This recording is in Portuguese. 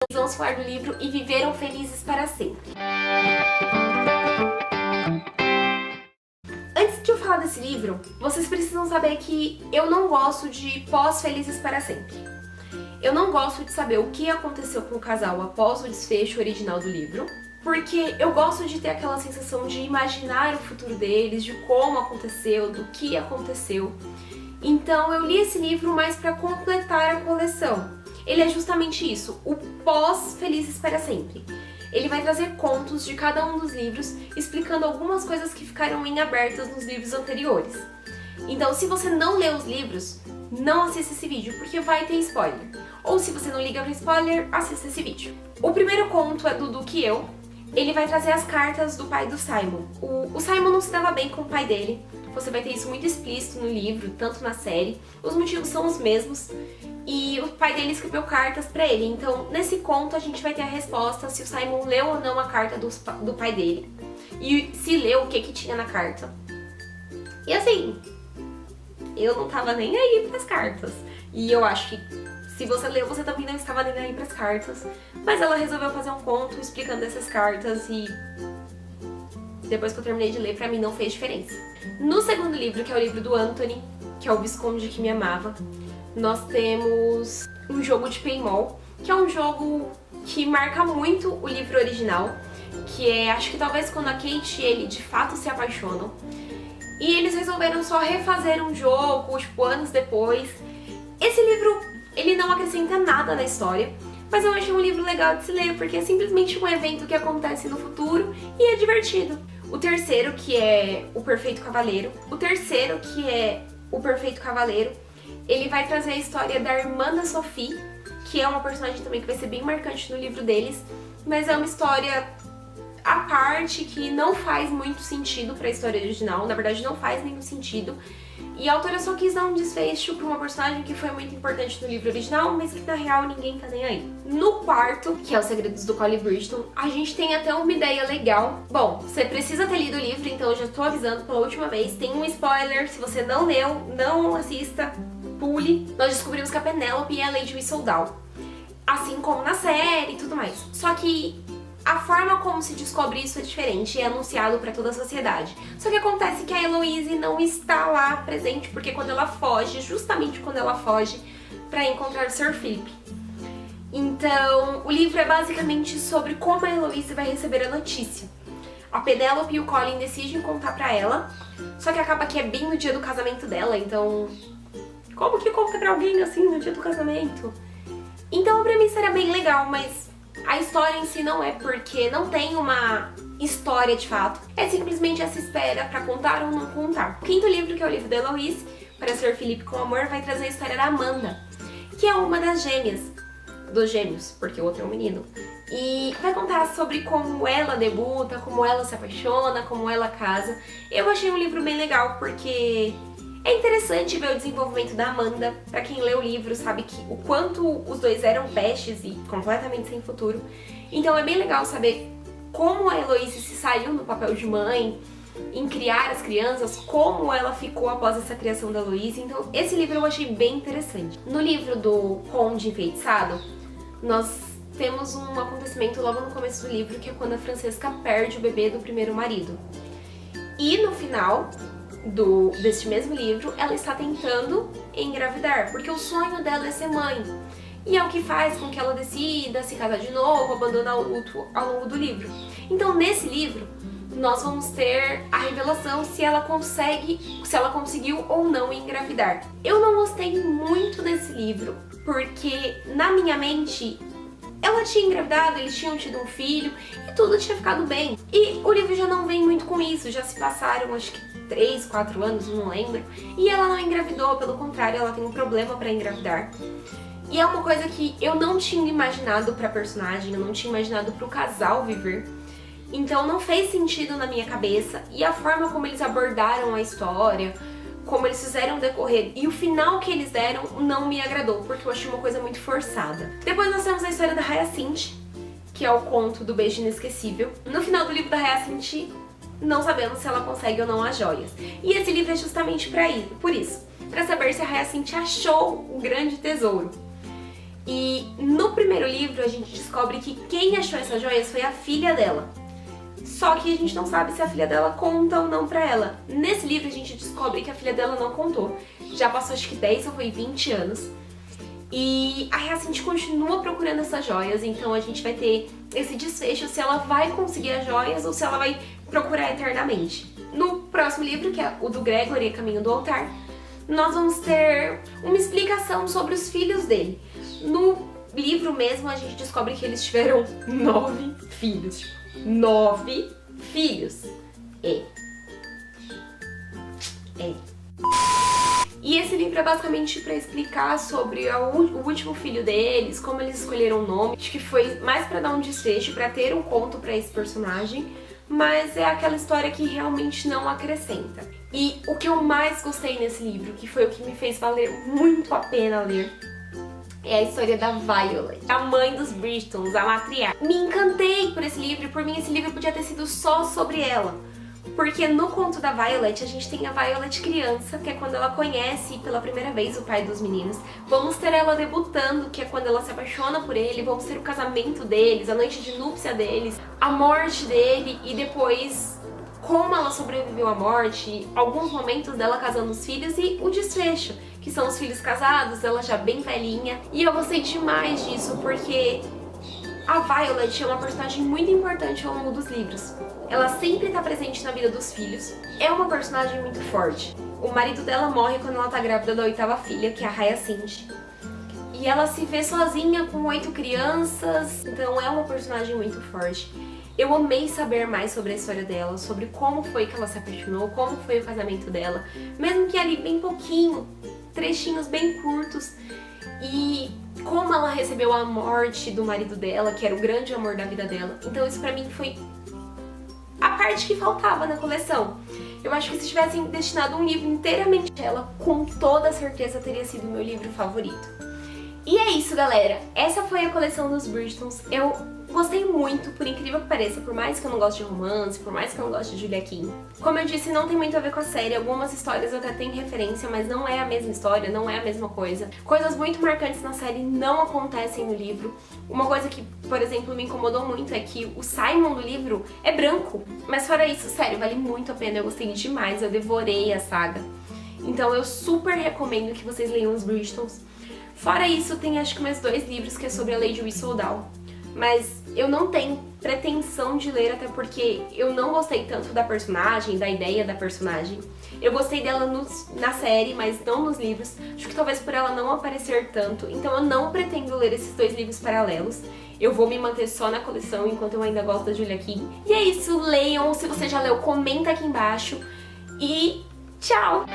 Vamos falar do livro E Viveram Felizes para Sempre. Antes de eu falar desse livro, vocês precisam saber que eu não gosto de pós-felizes para sempre. Eu não gosto de saber o que aconteceu com o casal após o desfecho original do livro, porque eu gosto de ter aquela sensação de imaginar o futuro deles, de como aconteceu, do que aconteceu. Então eu li esse livro mais para completar a coleção. Ele é justamente isso, o pós-Felizes para Sempre. Ele vai trazer contos de cada um dos livros, explicando algumas coisas que ficaram em abertas nos livros anteriores. Então, se você não leu os livros, não assista esse vídeo, porque vai ter spoiler. Ou se você não liga para spoiler, assista esse vídeo. O primeiro conto é do Duque e Eu. Ele vai trazer as cartas do pai do Simon. O Simon não se dava bem com o pai dele. Você vai ter isso muito explícito no livro, tanto na série. Os motivos são os mesmos. E o pai dele escreveu cartas pra ele. Então, nesse conto, a gente vai ter a resposta se o Simon leu ou não a carta do pai dele. E se leu, o que tinha na carta. E assim, eu não tava nem aí pras cartas. E eu acho que se você leu, você também não estava nem aí pras cartas. Mas ela resolveu fazer um conto explicando essas cartas e depois que eu terminei de ler, pra mim não fez diferença. No segundo livro, que é o livro do Anthony, que é o Visconde que Me Amava, nós temos um jogo de paintball, que é um jogo que marca muito o livro original, que é, acho que talvez quando a Kate e ele de fato se apaixonam. E eles resolveram só refazer um jogo, tipo, anos depois. Esse livro, ele não acrescenta nada na história, mas eu achei um livro legal de se ler, porque é simplesmente um evento que acontece no futuro e é divertido. O terceiro, que é O Perfeito Cavaleiro. Ele vai trazer a história da irmã da Sophie, que é uma personagem também que vai ser bem marcante no livro deles, mas é uma história à parte que não faz muito sentido pra história original, na verdade não faz nenhum sentido. E a autora só quis dar um desfecho pra uma personagem que foi muito importante no livro original, mas que na real ninguém tá nem aí. No quarto, que é Os Segredos do Collie Bridgeton, a gente tem até uma ideia legal. Bom, você precisa ter lido o livro, então eu já tô avisando pela última vez. Tem um spoiler, se você não leu, não assista, pule. Nós descobrimos que a Penélope é a Lady Whistledown, assim como na série e tudo mais. Só que a forma como se descobre isso é diferente e é anunciado pra toda a sociedade. Só que acontece que a Heloise não está lá presente, porque quando ela foge, justamente quando ela foge pra encontrar o Sir Philip. Então, o livro é basicamente sobre como a Heloise vai receber a notícia. A Penélope e o Colin decidem contar pra ela, só que acaba que é bem no dia do casamento dela, então como que conta pra alguém assim no dia do casamento? Então a premissa era bem legal, mas a história em si não é, porque não tem uma história de fato. É simplesmente essa espera pra contar ou não contar. O quinto livro, que é o livro da Heloise, Para Ser Felipe com Amor, vai trazer a história da Amanda, que é uma das gêmeas, dos gêmeos, porque o outro é um menino. E vai contar sobre como ela debuta, como ela se apaixona, como ela casa. Eu achei um livro bem legal, porque é interessante ver o desenvolvimento da Amanda. Pra quem lê o livro sabe que o quanto os dois eram pestes e completamente sem futuro. Então é bem legal saber como a Heloise se saiu no papel de mãe, em criar as crianças, como ela ficou após essa criação da Heloise. Então esse livro eu achei bem interessante. No livro do Conde Enfeitiçado, nós temos um acontecimento logo no começo do livro, que é quando a Francesca perde o bebê do primeiro marido. E no final deste mesmo livro, ela está tentando engravidar, porque o sonho dela é ser mãe. E é o que faz com que ela decida se casar de novo, abandonar o luto ao longo do livro. Então, nesse livro, nós vamos ter a revelação se ela conseguiu ou não engravidar. Eu não gostei muito desse livro, porque na minha mente ela tinha engravidado, eles tinham tido um filho e tudo tinha ficado bem. E o livro já não vem muito com isso, já se passaram acho que 3, 4 anos, não lembro. E ela não engravidou, pelo contrário, ela tem um problema pra engravidar. E é uma coisa que eu não tinha imaginado pra personagem, eu não tinha imaginado pro casal viver. Então não fez sentido na minha cabeça. E a forma como eles abordaram a história, como eles fizeram decorrer e o final que eles deram não me agradou, porque eu achei uma coisa muito forçada. Depois nós temos a história da Hyacinth, que é o conto do beijo inesquecível. No final do livro da Hyacinth, não sabemos se ela consegue ou não as joias. E esse livro é justamente por isso, para saber se a Hyacinth achou o grande tesouro. E no primeiro livro a gente descobre que quem achou essas joias foi a filha dela. Só que a gente não sabe se a filha dela conta ou não pra ela. Nesse livro a gente descobre que a filha dela não contou. Já passou acho que 10 ou foi 20 anos. E a Hyacinthe continua procurando essas joias, então a gente vai ter esse desfecho se ela vai conseguir as joias ou se ela vai procurar eternamente. No próximo livro, que é o do Gregory, Caminho do Altar, nós vamos ter uma explicação sobre os filhos dele. No livro mesmo a gente descobre que eles tiveram 9 filhos. 9 filhos. É. E esse livro é basicamente para explicar sobre o último filho deles, como eles escolheram o nome. Acho que foi mais para dar um desfecho, para ter um conto para esse personagem, mas é aquela história que realmente não acrescenta. E o que eu mais gostei nesse livro, que foi o que me fez valer muito a pena ler, é a história da Violet, a mãe dos Bridgertons, a matriarca. Me encantei por esse livro, e por mim esse livro podia ter sido só sobre ela. Porque no conto da Violet, a gente tem a Violet criança, que é quando ela conhece pela primeira vez o pai dos meninos. Vamos ter ela debutando, que é quando ela se apaixona por ele. Vamos ter o casamento deles, a noite de núpcia deles, a morte dele e depois como ela sobreviveu à morte, alguns momentos dela casando os filhos e o desfecho, que são os filhos casados, ela já bem velhinha. E eu gostei demais disso, porque a Violet é uma personagem muito importante ao longo dos livros. Ela sempre está presente na vida dos filhos. É uma personagem muito forte. O marido dela morre quando ela tá grávida da 8ª filha, que é a Hyacinthe. E ela se vê sozinha com 8 crianças, então é uma personagem muito forte. Eu amei saber mais sobre a história dela, sobre como foi que ela se apaixonou, como foi o casamento dela. Mesmo que ali bem pouquinho, trechinhos bem curtos. E como ela recebeu a morte do marido dela, que era o grande amor da vida dela. Então isso pra mim foi a parte que faltava na coleção. Eu acho que se tivessem destinado um livro inteiramente a ela, com toda certeza teria sido o meu livro favorito. E é isso, galera. Essa foi a coleção dos Bridgertons. Eu gostei muito, por incrível que pareça, por mais que eu não goste de romance, por mais que eu não goste de Julia Quinn. Como eu disse, não tem muito a ver com a série. Algumas histórias até têm referência, mas não é a mesma história, não é a mesma coisa. Coisas muito marcantes na série não acontecem no livro. Uma coisa que, por exemplo, me incomodou muito é que o Simon do livro é branco. Mas fora isso, sério, vale muito a pena. Eu gostei demais, eu devorei a saga. Então eu super recomendo que vocês leiam os Bridgertons. Fora isso, tem acho que mais 2 livros que é sobre a Lady Whistledown. Mas eu não tenho pretensão de ler, até porque eu não gostei tanto da personagem, da ideia da personagem. Eu gostei dela na série, mas não nos livros. Acho que talvez por ela não aparecer tanto. Então eu não pretendo ler esses 2 livros paralelos. Eu vou me manter só na coleção enquanto eu ainda gosto da Julia Quinn. E é isso, leiam. Se você já leu, comenta aqui embaixo. E tchau!